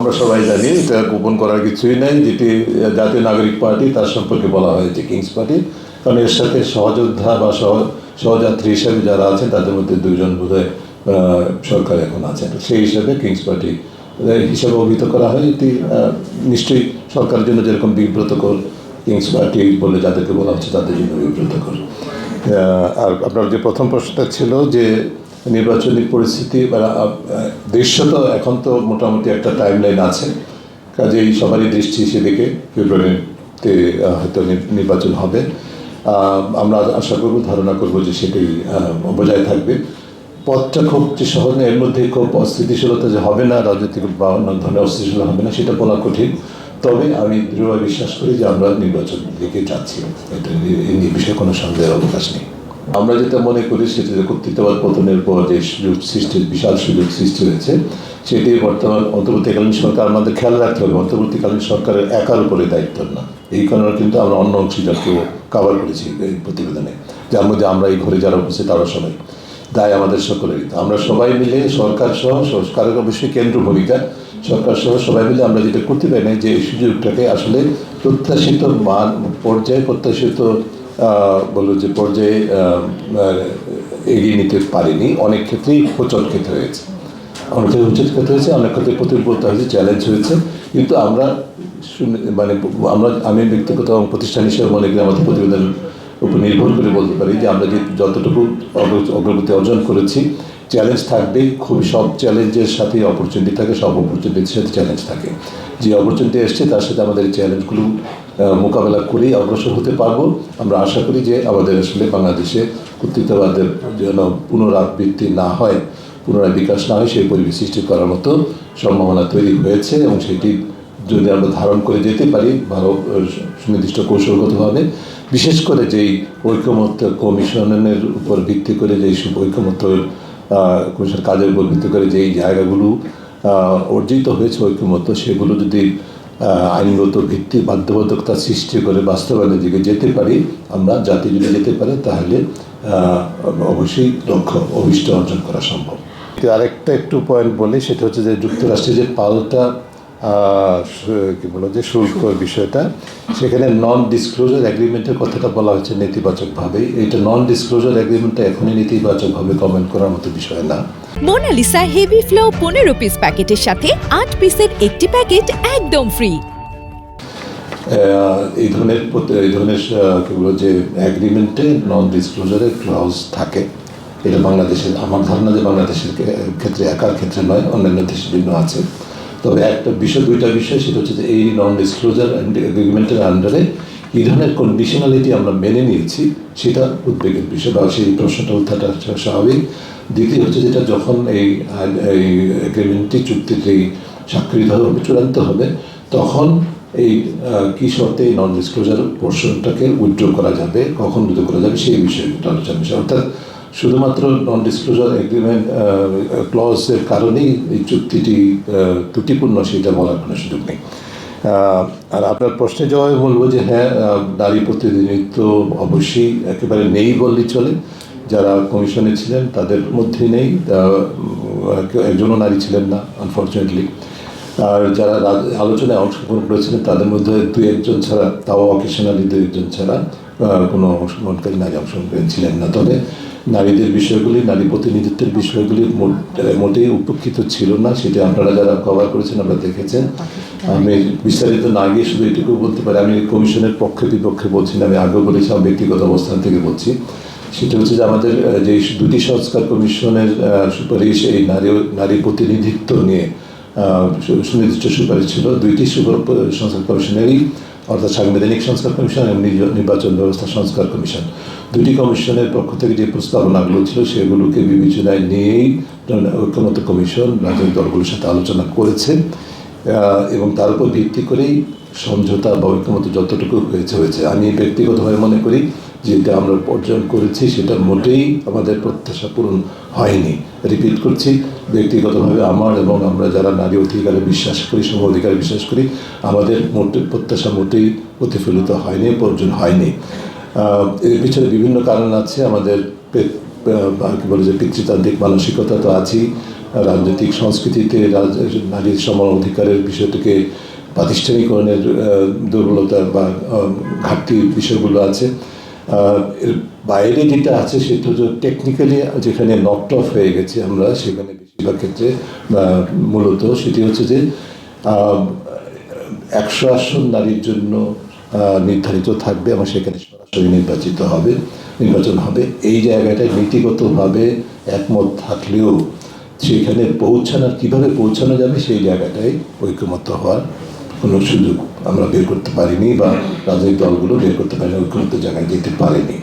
আমরা সবাই জানি এটা গোপন করার কিছুই নাই, যেটি জাতীয় নাগরিক পার্টি তার সম্পর্কে বলা হয়েছে কিংস পার্টি, কারণ এর সাথে সহযোদ্ধা বা সহযাত্রী হিসেবে যারা আছেন তাদের মধ্যে দুজন বোধহয় সরকার এখন আছেন, সেই হিসাবে কিংস পার্টি হিসাবে অভিহিত করা হয়। এটি নিশ্চয়ই সরকারের জন্য যেরকম বিব্রতকর, কিংস পার্টি বলে যাদেরকে বলা হচ্ছে তাদের জন্য বিব্রতকর। আর আপনার যে প্রথম প্রশ্নটা ছিল যে নির্বাচনী পরিস্থিতি দৃশ্যত এখন তো মোটামুটি একটা টাইম লাইন আছে, কাজেই সবারই দৃষ্টি সেদিকে ফেব্রুয়ারিতে হয়তো নির্বাচন হবে। আমরা আশা করব, ধারণা করব যে সেটাই বজায় থাকবে। পথটা খুব যে সহজ না, এর মধ্যে খুব অস্থিতিশীলতা যে হবে না, রাজনৈতিক বা অন্য ধরনের অস্থিতিশীলতা হবে না সেটা বলা কঠিন। তবে আমি দৃঢ়ভাবে বিশ্বাস করি যে আমরা নির্বাচন দিকে যাচ্ছি, এটা এই বিষয়ে কোনো সন্দেহের অবকাশ নেই। আমরা যেটা মনে করি সেটা যে কর্তৃত্ববাদ পতনের পর যে সুযোগ সৃষ্টির বিশাল সুযোগ সৃষ্টি হয়েছে, সেটি বর্তমান অন্তর্বর্তীকালীন সরকার আমাদের খেয়াল রাখতে হবে। অন্তর্বর্তীকালীন সরকারের একার উপরে দায়িত্ব না, এই কারণে কিন্তু আমরা অন্য অংশীদারকেও কভার করেছি এই প্রতিবেদনে, যার মধ্যে আমরা এই ঘরে যারা উপস্থিত তারা সবাই, দায় আমাদের সকলেরই। আমরা সবাই মিলে সরকার সহ, সরকারের অবশ্যই কেন্দ্র ভূমিকা, সরকার সহ সবাই মিলে আমরা যেটা করতে পারি না, যে এই সুযোগটাকে আসলে প্রত্যাশিত মান পর্যায়ে, প্রত্যাশিত বলব যে পর্যায়ে এগিয়ে নিতে পারিনি। অনেক ক্ষেত্রেই হোঁচট খেতে হয়েছে, অনেক ক্ষেত্রে হোঁচট খেতে হয়েছে, অনেক ক্ষেত্রে প্রতিবদ্ধ হয়েছে, চ্যালেঞ্জ হয়েছে। কিন্তু আমরা আমি ব্যক্তিগত এবং প্রতিষ্ঠান হিসেবে মনে করি আমাদের প্রতিবেদনের উপর নির্ভর করে বলতে পারি যে আমরা যে যতটুকু অগ্রগতি অর্জন করেছি, চ্যালেঞ্জ থাকবেই। খুবই সব চ্যালেঞ্জের সাথে অপরচুনিটি থাকে, সব অপরচুনিটির সাথে চ্যালেঞ্জ থাকে। যে অপরচুনিটি এসছে তার সাথে আমাদের এই চ্যালেঞ্জগুলো মোকাবেলা করেই অগ্রসর হতে পারবো। আমরা আশা করি যে আমাদের আসলে বাংলাদেশে কর্তৃত্ববাদের যেন পুনরাবৃত্তি না হয়, পুনরায় বিকাশ না হয়, সেই পরিবেশ সৃষ্টি করার মতো সম্ভাবনা তৈরি হয়েছে। এবং সেটি যদি আমরা ধারণ করে যেতে পারি ভালো সুনির্দিষ্ট কৌশলগতভাবে, বিশেষ করে যেই ঐকমত্য কমিশনের উপর ভিত্তি করে, যেই ঐকমত্য কমিশন কাজের উপর ভিত্তি করে যেই জায়গাগুলো অর্জিত হয়েছে ঐকমত্য, সেগুলো যদি আইনগত ভিত্তি বাধ্যবাধকতা সৃষ্টি করে বাস্তবায়নের দিকে যেতে পারি, আমরা জাতি যদি যেতে পারে, তাহলে অবশ্যই লক্ষ্য অভিষ্ট অর্জন করা সম্ভব। আরেকটা একটু পয়েন্ট বলি, সেটা হচ্ছে যে যুক্তরাষ্ট্রের যে পাল্টা কী বলো যে শুল্কর বিষয়টা, সেখানে নন ডিসক্লোজার অ্যাগ্রিমেন্টের কথাটা বলা হচ্ছে নেতিবাচকভাবেই। এইটা নন ডিসক্লোজার অ্যাগ্রিমেন্টটা এখনই নেতিবাচকভাবে কমেন্ট করার মতো বিষয় না। মোনালিসা হেভি ফ্লো 15 পিস প্যাকেটের সাথে 8 পিসের একটি প্যাকেট একদম ফ্রি। এই ধরনের কী বলো যে অ্যাগ্রিমেন্টে নন ডিসক্লোজারের ক্লজ থাকে। এটা বাংলাদেশের, আমার ধারণা যে বাংলাদেশের ক্ষেত্রে একার ক্ষেত্রে নয়, অন্যান্য দেশের জন্য আছে। তবে দুইটা বিষয়, সেটা হচ্ছে যে এই নন ডিসক্লোজার এগ্রিমেন্টের আন্ডারে এই ধরনের কন্ডিশনালিটি আমরা মেনে নিয়েছি, সেটা উদ্বেগের বিষয়, বা সেই প্রশ্নটা উত্থাটা স্বাভাবিক। দ্বিতীয় হচ্ছে যেটা যখন এই এগ্রিমেন্টটি চুক্তিটি স্বাক্ষরিত হবে, চূড়ান্ত হবে, তখন এই কী শর্তে এই নন ডিসক্লোজার পোর্শনটাকে উইথড্র করা যাবে, কখন উইথড্র করা যাবে, সেই বিষয়ে আলোচনা বিষয়। অর্থাৎ শুধুমাত্র নন ডিসক্লোজার এগ্রিমেন্ট ক্লজের কারণেই এই চুক্তিটি ত্রুটিপূর্ণ সেটা বলার কোনো সুযোগ নেই। আর আপনার প্রশ্নে জবাবে বলবো যে হ্যাঁ, নারী প্রতিনিধিত্ব অবশ্যই একেবারে নেই বললেই চলে। যারা কমিশনে ছিলেন তাদের মধ্যে নেই, একজনও নারী ছিলেন না আনফর্চুনেটলি। আর যারা আলোচনায় অংশগ্রহণ করেছিলেন তাদের মধ্যে 2-1 জন ছাড়া, তাও অকেশনালি 2-1 জন ছাড়া কোনো অংশগ্রহণকারী নারী অংশগ্রহণ ছিলেন না। তবে নারীদের বিষয়গুলি, নারী প্রতিনিধিত্বের বিষয়গুলি মোটেই উপেক্ষিত ছিল না, সেটা আপনারা যারা কভার করেছেন আপনারা দেখেছেন। আমি বিস্তারিত না গিয়ে শুধু এটুকু বলতে পারি, আমি কমিশনের পক্ষে বিপক্ষে বলছি না, আমি আগেও বলেছি, আমার ব্যক্তিগত অবস্থান থেকে বলছি। সেটা হচ্ছে যে আমাদের যে 2টি সংস্কার কমিশনের সুপারিশ, এই নারী প্রতিনিধিত্ব নিয়ে সুনির্দিষ্ট সুপারিশ ছিল 2টি সংস্কার কমিশনেরই, অর্থাৎ সাংবিধানিক সংস্কার কমিশন এবং নির্বাচন ব্যবস্থা সংস্কার কমিশন। 2টি কমিশনের পক্ষ থেকে যে প্রস্তাবনাগুলো ছিল সেগুলোকে বিবেচনায় নিয়েই ঐক্যমত্য কমিশন রাজনৈতিক দলগুলোর সাথে আলোচনা করেছে, এবং তার উপর ভিত্তি করেই সমঝোতা বা ঐক্যমত্য যতটুকু হয়েছে। আমি ব্যক্তিগতভাবে মনে করি যেটা আমরা অর্জন করেছি সেটা মোটেই আমাদের প্রত্যাশা পূরণ হয়নি। রিপিট করছি, ব্যক্তিগতভাবে আমার এবং আমরা যারা নারী অধিকারে বিশ্বাস করি, সম অধিকারে বিশ্বাস করি, আমাদের প্রত্যাশা মোটেই প্রতিফলিত হয়নি, অর্জন হয়নি। এর পিছনে বিভিন্ন কারণ আছে। আমাদের কী বলে যে পিতৃতান্ত্রিক মানসিকতা তো আছেই, রাজনৈতিক সংস্কৃতিতে নারীর সমান অধিকারের বিষয়টিকে প্রাতিষ্ঠানিকরণের দুর্বলতা বা ঘাটতির বিষয়গুলো আছে। এর বাইরে যেটা আছে সেটা হচ্ছে টেকনিক্যালি যেখানে নকড অফ হয়ে গেছে আমরা, সেখানে বেশিরভাগ ক্ষেত্রে মূলত সেটি হচ্ছে যে 100 আসন নারীর জন্য নির্ধারিত থাকবে এবং সেখানে সরাসরি নির্বাচন হবে। এই জায়গাটায় নীতিগতভাবে একমত থাকলেও সেখানে কিভাবে পৌঁছানো যাবে সেই জায়গাটায় ঐকমত্য হওয়ার কোনো সুযোগ আমরা বের করতে পারিনি বা রাজনৈতিক দলগুলো বের করতে পারিনি, ঐকমত্য জায়গায় যেতে পারেনি।